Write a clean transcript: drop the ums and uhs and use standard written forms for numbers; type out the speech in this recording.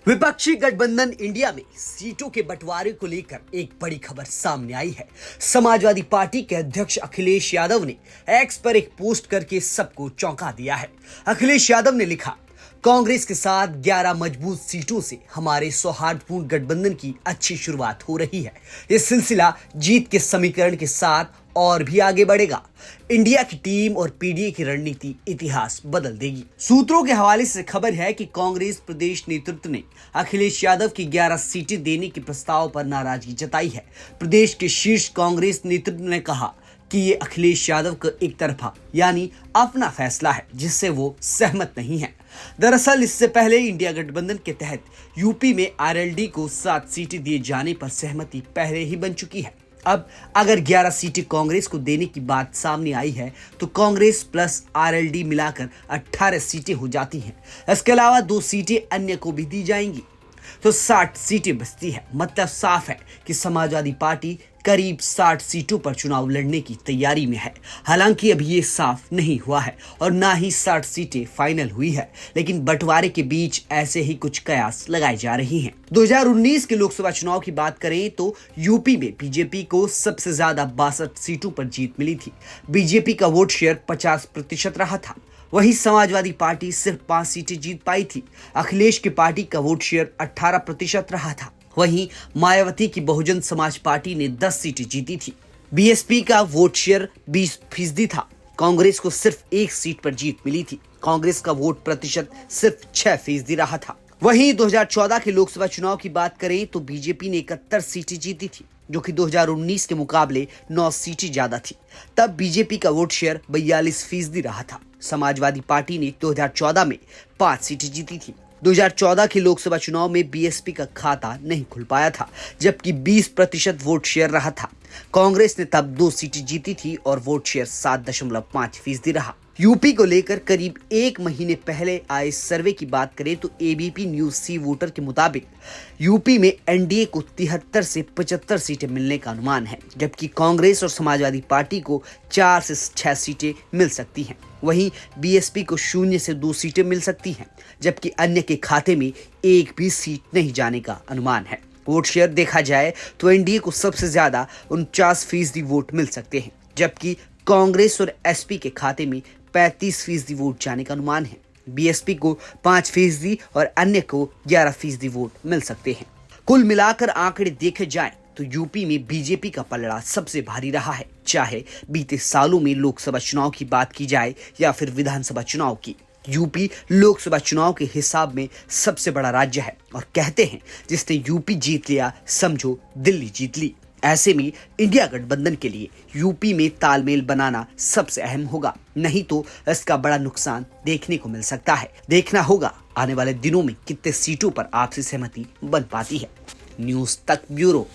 विपक्षी गठबंधन इंडिया में सीटों के बंटवारे को लेकर एक बड़ी खबर सामने आई है। समाजवादी पार्टी के अध्यक्ष अखिलेश यादव ने एक्स पर एक पोस्ट करके सबको चौंका दिया है। अखिलेश यादव ने लिखा, कांग्रेस के साथ 11 मजबूत सीटों से हमारे सौहार्दपूर्ण गठबंधन की अच्छी शुरुआत हो रही है। यह सिलसिला जीत के समीकरण के साथ और भी आगे बढ़ेगा। इंडिया की टीम और पीडीए की रणनीति इतिहास बदल देगी। सूत्रों के हवाले से खबर है कि कांग्रेस प्रदेश नेतृत्व ने अखिलेश यादव की 11 सीटें देने के प्रस्ताव पर नाराजगी जताई है। प्रदेश के शीर्ष कांग्रेस नेतृत्व ने कहा कि ये अखिलेश यादव का एक तरफा यानी अपना फैसला है, जिससे वो सहमत नहीं है। दरअसल इससे पहले इंडिया गठबंधन के तहत यूपी में आरएलडी को 7 सीटें दिए जाने पर सहमति पहले ही बन चुकी है। अब अगर 11 सीटें कांग्रेस को देने की बात सामने आई है तो कांग्रेस प्लस आरएलडी मिलाकर 18 सीटें हो जाती हैं। इसके अलावा 2 सीटें अन्य को भी दी जाएंगी तो 60 सीटें बचती है। मतलब साफ है कि समाजवादी पार्टी करीब 60 सीटों पर चुनाव लड़ने की तैयारी में है। हालांकि अभी ये साफ नहीं हुआ है और ना ही 60 सीटें फाइनल हुई है, लेकिन बंटवारे के बीच ऐसे ही कुछ कयास लगाए जा रही हैं। 2019 के लोकसभा चुनाव की बात करें तो यूपी में बीजेपी को सबसे ज्यादा 62 सीटों पर जीत मिली थी। बीजेपी का वोट शेयर 50% रहा था। वहीं समाजवादी पार्टी सिर्फ 5 सीटें जीत पाई थी। अखिलेश की पार्टी का वोट शेयर 18% रहा था। वहीं मायावती की बहुजन समाज पार्टी ने 10 सीटें जीती थी। बीएसपी का वोट शेयर 20% था। कांग्रेस को सिर्फ 1 सीट पर जीत मिली थी। कांग्रेस का वोट प्रतिशत सिर्फ 6% रहा था। वहीं 2014 के लोकसभा चुनाव की बात करें तो बीजेपी ने 71 सीटें जीती थी, जो कि 2019 के मुकाबले 9 सीटें ज्यादा थी। तब बीजेपी का वोट शेयर 42% रहा था। समाजवादी पार्टी ने 2014 में 5 सीटें जीती थी। 2014 के लोकसभा चुनाव में बीएसपी का खाता नहीं खुल पाया था, जबकि 20% वोट शेयर रहा था। कांग्रेस ने तब 2 सीटें जीती थी और वोट शेयर 7.5% रहा। यूपी को लेकर करीब 1 महीने पहले आए सर्वे की बात करें तो एबीपी न्यूज सी वोटर के मुताबिक यूपी में एनडीए को 73 से 75 सीटें मिलने का अनुमान है, जबकि कांग्रेस और समाजवादी पार्टी को 4 से 6 सीटें मिल सकती हैं। वहीं बीएसपी को 0 से 2 सीटें मिल सकती हैं, जबकि अन्य के खाते में 1 भी सीट नहीं जाने का अनुमान है। वोट शेयर देखा जाए तो एनडीए को सबसे ज्यादा 49% वोट मिल सकते हैं, जबकि कांग्रेस और एसपी के खाते में 35% वोट जाने का अनुमान है। बीएसपी को 5% और अन्य को 11% वोट मिल सकते हैं। कुल मिलाकर आंकड़े देखे जाएं तो यूपी में बीजेपी का पलड़ा सबसे भारी रहा है, चाहे बीते सालों में लोकसभा चुनाव की बात की जाए या फिर विधानसभा चुनाव की। यूपी लोकसभा चुनाव के हिसाब में सबसे बड़ा राज्य है और कहते हैं जिसने यूपी जीत लिया समझो दिल्ली जीत ली। ऐसे में इंडिया गठबंधन के लिए यूपी में तालमेल बनाना सबसे अहम होगा, नहीं तो इसका बड़ा नुकसान देखने को मिल सकता है। देखना होगा आने वाले दिनों में कितने सीटों पर आपसी सहमति बन पाती है। न्यूज़ तक ब्यूरो।